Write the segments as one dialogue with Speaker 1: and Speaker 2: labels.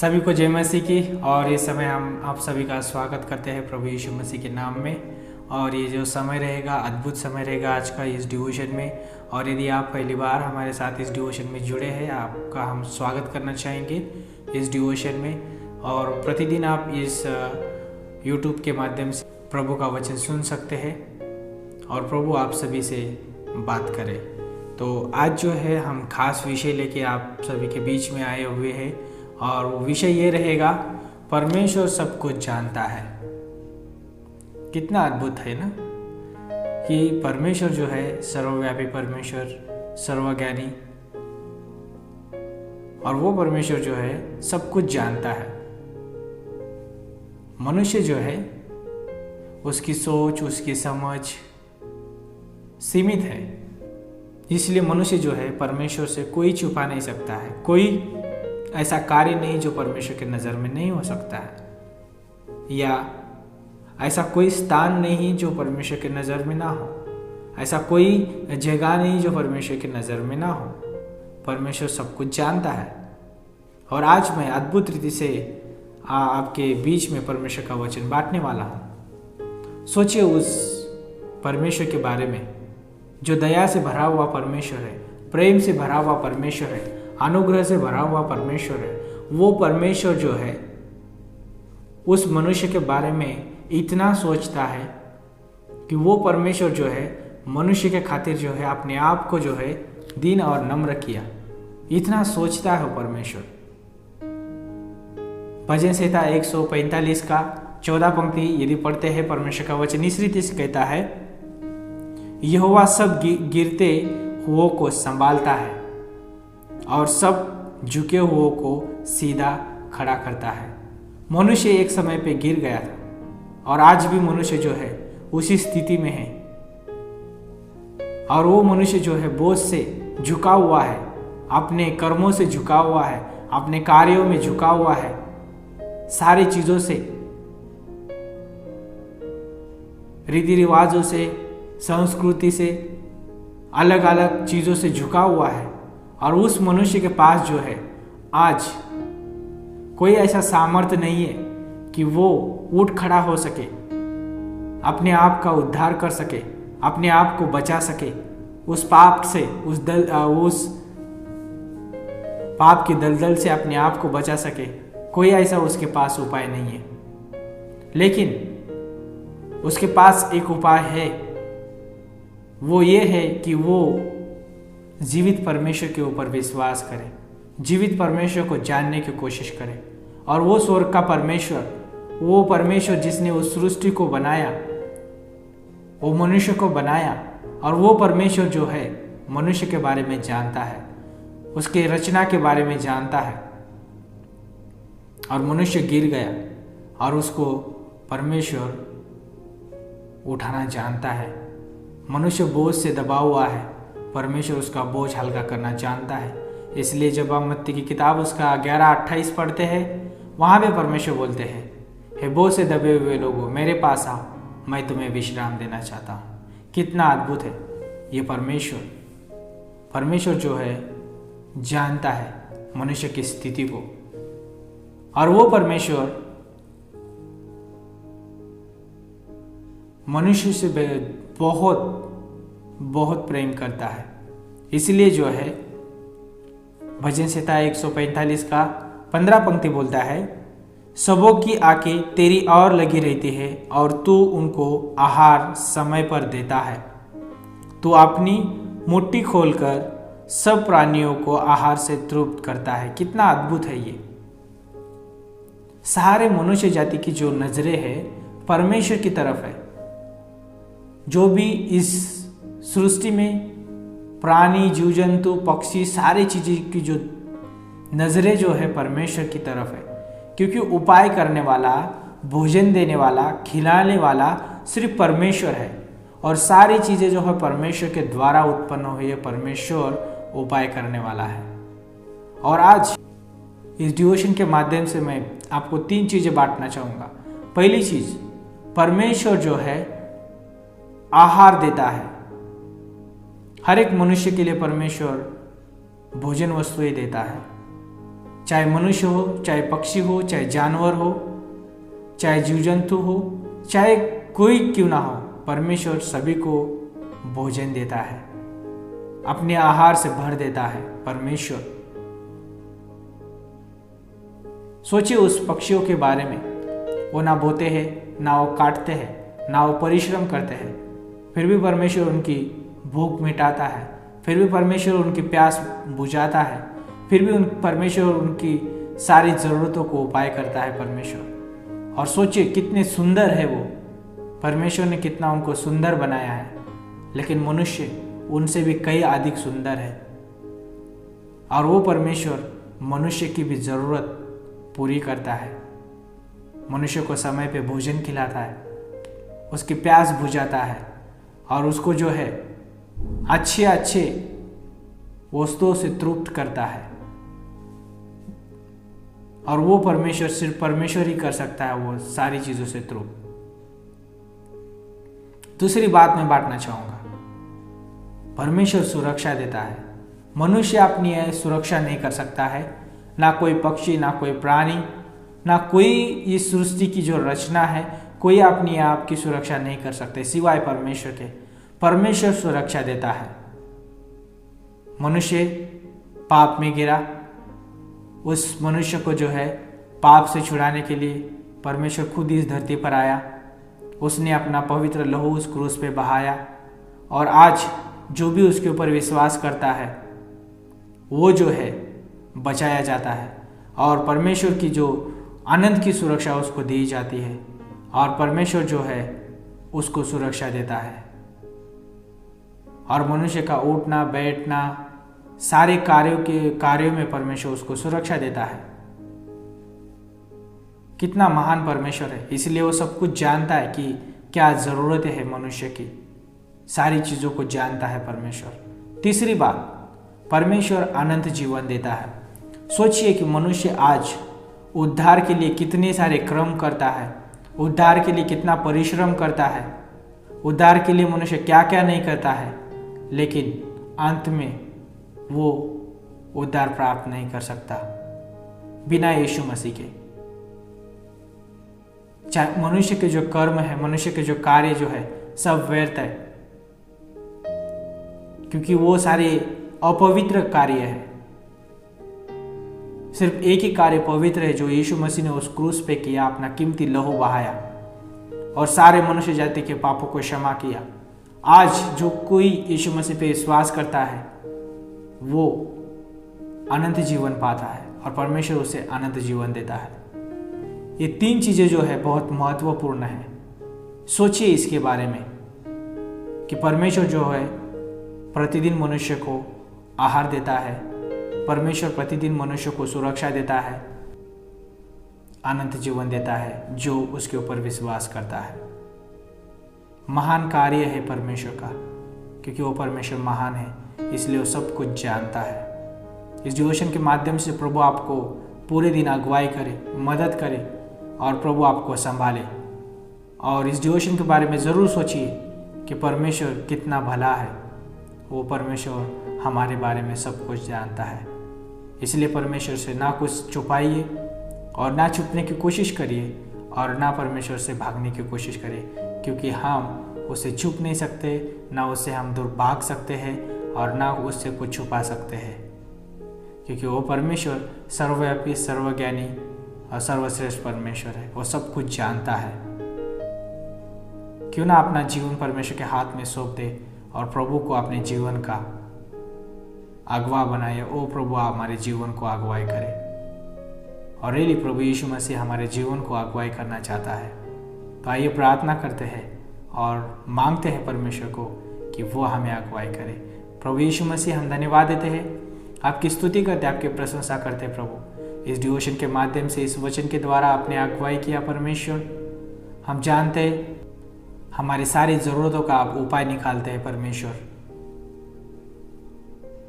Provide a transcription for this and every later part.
Speaker 1: सभी को जय मसीह की। और ये समय हम आप सभी का स्वागत करते हैं प्रभु यीशु मसीह के नाम में। और ये जो समय रहेगा अद्भुत समय रहेगा आज का इस डिवोशन में। और यदि आप पहली बार हमारे साथ इस डिवोशन में जुड़े हैं, आपका हम स्वागत करना चाहेंगे इस डिवोशन में। और प्रतिदिन आप इस यूट्यूब के माध्यम से प्रभु का वचन सुन सकते हैं और प्रभु आप सभी से बात करें। तो आज जो है हम खास विषय लेके आप सभी के बीच में आए हुए हैं और वो विषय ये रहेगा, परमेश्वर सब कुछ जानता है। कितना अद्भुत है ना कि परमेश्वर जो है सर्वव्यापी परमेश्वर, सर्वज्ञानी, और वो परमेश्वर जो है सब कुछ जानता है। मनुष्य जो है उसकी सोच, उसकी समझ सीमित है, इसलिए मनुष्य जो है परमेश्वर से कोई छुपा नहीं सकता है। कोई ऐसा कार्य नहीं जो परमेश्वर के नज़र में नहीं हो सकता है, या ऐसा कोई स्थान नहीं जो परमेश्वर के नज़र में ना हो, ऐसा कोई जगह नहीं जो परमेश्वर के नज़र में ना हो। परमेश्वर सब कुछ जानता है। और आज मैं अद्भुत रीति से आपके बीच में परमेश्वर का वचन बांटने वाला हूँ। सोचिए उस परमेश्वर के बारे में जो दया से भरा हुआ परमेश्वर है, प्रेम से भरा हुआ परमेश्वर है, अनुग्रह से भरा हुआ परमेश्वर है। वो परमेश्वर जो है उस मनुष्य के बारे में इतना सोचता है कि वो परमेश्वर जो है मनुष्य के खातिर जो है अपने आप को जो है दीन और नम्र किया। इतना सोचता है वो परमेश्वर। भजन संहिता 145 का 14 पंक्ति यदि पढ़ते हैं, परमेश्वर का वचन इस रीति से कहता है, यहोवा सब गिरते हुओं को संभालता है और सब झुके हुओं को सीधा खड़ा करता है। मनुष्य एक समय पे गिर गया था और आज भी मनुष्य जो है उसी स्थिति में है। और वो मनुष्य जो है बोझ से झुका हुआ है, अपने कर्मों से झुका हुआ है, अपने कार्यों में झुका हुआ है, सारी चीजों से, रीति रिवाजों से, संस्कृति से, अलग अलग चीजों से झुका हुआ है। और उस मनुष्य के पास जो है आज कोई ऐसा सामर्थ्य नहीं है कि वो उठ खड़ा हो सके, अपने आप का उद्धार कर सके, अपने आप को बचा सके उस पाप से, उस पाप की दलदल से अपने आप को बचा सके। कोई ऐसा उसके पास उपाय नहीं है। लेकिन उसके पास एक उपाय है, वो ये है कि वो जीवित परमेश्वर के ऊपर विश्वास करें, जीवित परमेश्वर को जानने की कोशिश करें। और वो स्वर्ग का परमेश्वर, वो परमेश्वर जिसने उस सृष्टि को बनाया, वो मनुष्य को बनाया, और वो परमेश्वर जो है मनुष्य के बारे में जानता है, उसके रचना के बारे में जानता है। और मनुष्य गिर गया और उसको परमेश्वर उठाना जानता है। मनुष्य बोझ से दबा हुआ है, परमेश्वर उसका बोझ हल्का करना जानता है। इसलिए जब हम मत्ती की किताब उसका 11:28 पढ़ते हैं, वहाँ पे परमेश्वर बोलते हैं, हे बोझ से दबे हुए लोगों, मेरे पास आओ, मैं तुम्हें विश्राम देना चाहता हूँ। कितना अद्भुत है ये परमेश्वर। परमेश्वर जो है जानता है मनुष्य की स्थिति को, और वो परमेश्वर मनुष्य से बहुत बहुत प्रेम करता है। इसलिए जो है भजन संहिता 145 का 15 पंक्ति बोलता है, सबों की आंखें तेरी ओर लगी रहती है और तू उनको आहार समय पर देता है। तू अपनी मुट्ठी खोलकर सब प्राणियों को आहार से तृप्त करता है। कितना अद्भुत है ये। सारे मनुष्य जाति की जो नजरें है परमेश्वर की तरफ है। जो भी इस सृष्टि में प्राणी, जीव जंतु, पक्षी, सारी चीजें की जो नजरें जो है परमेश्वर की तरफ है। क्योंकि उपाय करने वाला, भोजन देने वाला, खिलाने वाला सिर्फ परमेश्वर है। और सारी चीजें जो है परमेश्वर के द्वारा उत्पन्न हुई है, परमेश्वर उपाय करने वाला है। और आज इस डिवोशन के माध्यम से मैं आपको 3 चीजें बांटना चाहूंगा। पहली चीज, परमेश्वर जो है आहार देता है। हर एक मनुष्य के लिए परमेश्वर भोजन वस्तुएं देता है, चाहे मनुष्य हो, चाहे पक्षी हो, चाहे जानवर हो, चाहे जीव जंतु हो, चाहे कोई क्यों ना हो, परमेश्वर सभी को भोजन देता है, अपने आहार से भर देता है परमेश्वर। सोचिए उस पक्षियों के बारे में, वो ना बोते हैं, ना वो काटते हैं, ना वो परिश्रम करते हैं, फिर भी परमेश्वर उनकी भूख मिटाता है, फिर भी परमेश्वर उनकी प्यास बुझाता है, फिर भी परमेश्वर उनकी सारी ज़रूरतों को उपाय करता है परमेश्वर। और सोचिए कितने सुंदर है वो, परमेश्वर ने कितना उनको सुंदर बनाया है, लेकिन मनुष्य उनसे भी कई अधिक सुंदर है। और वो परमेश्वर मनुष्य की भी ज़रूरत पूरी करता है, मनुष्य को समय पे भोजन खिलाता है, उसकी प्यास बुझाता है और उसको जो है अच्छे अच्छे वस्तुओं से तृप्त करता है। और वो परमेश्वर, सिर्फ परमेश्वर ही कर सकता है वो सारी चीज़ों से तृप्त। दूसरी बात मैं बांटना चाहूँगा, परमेश्वर सुरक्षा देता है। मनुष्य अपनी सुरक्षा नहीं कर सकता है, ना कोई पक्षी, ना कोई प्राणी, ना कोई इस सृष्टि की जो रचना है, कोई अपनी आप की सुरक्षा नहीं कर सकते सिवाय परमेश्वर के। परमेश्वर सुरक्षा देता है। मनुष्य पाप में गिरा, उस मनुष्य को जो है पाप से छुड़ाने के लिए परमेश्वर खुद इस धरती पर आया, उसने अपना पवित्र लहू उस क्रूस पे बहाया, और आज जो भी उसके ऊपर विश्वास करता है वो जो है बचाया जाता है, और परमेश्वर की जो आनंद की सुरक्षा उसको दी जाती है, और परमेश्वर जो है उसको सुरक्षा देता है। और मनुष्य का उठना बैठना सारे कार्यों में परमेश्वर उसको सुरक्षा देता है। कितना महान परमेश्वर है, इसलिए वो सब कुछ जानता है कि क्या ज़रूरत है मनुष्य की, सारी चीज़ों को जानता है परमेश्वर। तीसरी बात, परमेश्वर अनंत जीवन देता है। सोचिए कि मनुष्य आज उद्धार के लिए कितने सारे कर्म करता है, उद्धार के लिए कितना परिश्रम करता है, उद्धार के लिए मनुष्य क्या क्या नहीं करता है, लेकिन अंत में वो उद्धार प्राप्त नहीं कर सकता बिना यीशु मसीह के। चाहे मनुष्य के जो कर्म है, मनुष्य के जो कार्य जो है, सब व्यर्थ है, क्योंकि वो सारे अपवित्र कार्य है। सिर्फ एक ही कार्य पवित्र है, जो यीशु मसीह ने उस क्रूस पे किया, अपना कीमती लहू बहाया और सारे मनुष्य जाति के पापों को क्षमा किया। आज जो कोई यीशु मसीह पे विश्वास करता है वो अनंत जीवन पाता है, और परमेश्वर उसे अनंत जीवन देता है। ये तीन चीजें जो है बहुत महत्वपूर्ण है। सोचिए इसके बारे में कि परमेश्वर जो है प्रतिदिन मनुष्य को आहार देता है, परमेश्वर प्रतिदिन मनुष्य को सुरक्षा देता है, अनंत जीवन देता है जो उसके ऊपर विश्वास करता है। महान कार्य है परमेश्वर का, क्योंकि वो परमेश्वर महान है, इसलिए वो सब कुछ जानता है। इस डिवोशन के माध्यम से प्रभु आपको पूरे दिन अगुवाई करे, मदद करे, और प्रभु आपको संभाले। और इस डिवोशन के बारे में ज़रूर सोचिए कि परमेश्वर कितना भला है। वो परमेश्वर हमारे बारे में सब कुछ जानता है, इसलिए परमेश्वर से ना कुछ छुपाइए और ना छुपने की कोशिश करिए, और ना परमेश्वर से भागने की कोशिश करिए, क्योंकि हम उसे छुप नहीं सकते, ना उससे हम दूर भाग सकते हैं, और ना उससे कुछ छुपा सकते हैं, क्योंकि वो परमेश्वर सर्वव्यापी, सर्वज्ञानी और सर्वश्रेष्ठ परमेश्वर है। वो सब कुछ जानता है। क्यों ना अपना जीवन परमेश्वर के हाथ में सौंप दे और प्रभु को अपने जीवन का अगवा बनाए। ओ प्रभु हमारे जीवन को अगुवाई करे, और रियली प्रभु यीशु मसीह हमारे जीवन को अगुवाई करना चाहता है। तो आइए प्रार्थना करते हैं और मांगते हैं परमेश्वर को कि वो हमें अगुवाई करे। प्रभु यीशु मसीह, हम धन्यवाद देते हैं, आपकी स्तुति करते, आपकी प्रशंसा करते हैं प्रभु। इस डिवोशन के माध्यम से, इस वचन के द्वारा आपने अगुवाई किया परमेश्वर। हम जानते हैं हमारी सारी ज़रूरतों का आप उपाय निकालते हैं परमेश्वर।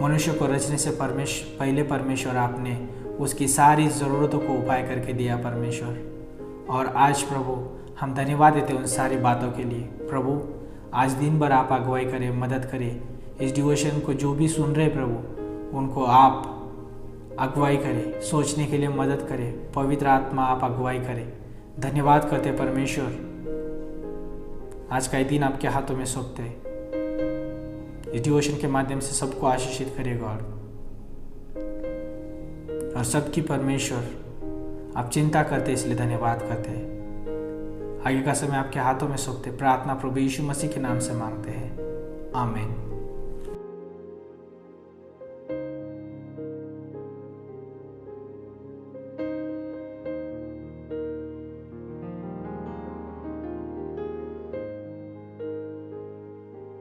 Speaker 1: मनुष्य को रचने से पहले परमेश्वर आपने उसकी सारी ज़रूरतों को उपाय करके दिया परमेश्वर। और आज प्रभु हम धन्यवाद देते हैं उन सारी बातों के लिए। प्रभु आज दिन भर आप अगुवाई करें, मदद करें। इस डिवोशन को जो भी सुन रहे प्रभु, उनको आप अगुवाई करे, सोचने के लिए मदद करे। पवित्र आत्मा आप अगुवाई करें। धन्यवाद करते परमेश्वर, आज का ये दिन आपके हाथों में सौंपते हैं। इस डिवोशन के माध्यम से सबको आशीषित करे गॉड, और सबकी परमेश्वर आप चिंता करते इसलिए धन्यवाद करते हैं। आगे का समय आपके हाथों में सौंपते, प्रार्थना प्रभु यीशु मसीह के नाम से मांगते हैं, आमीन।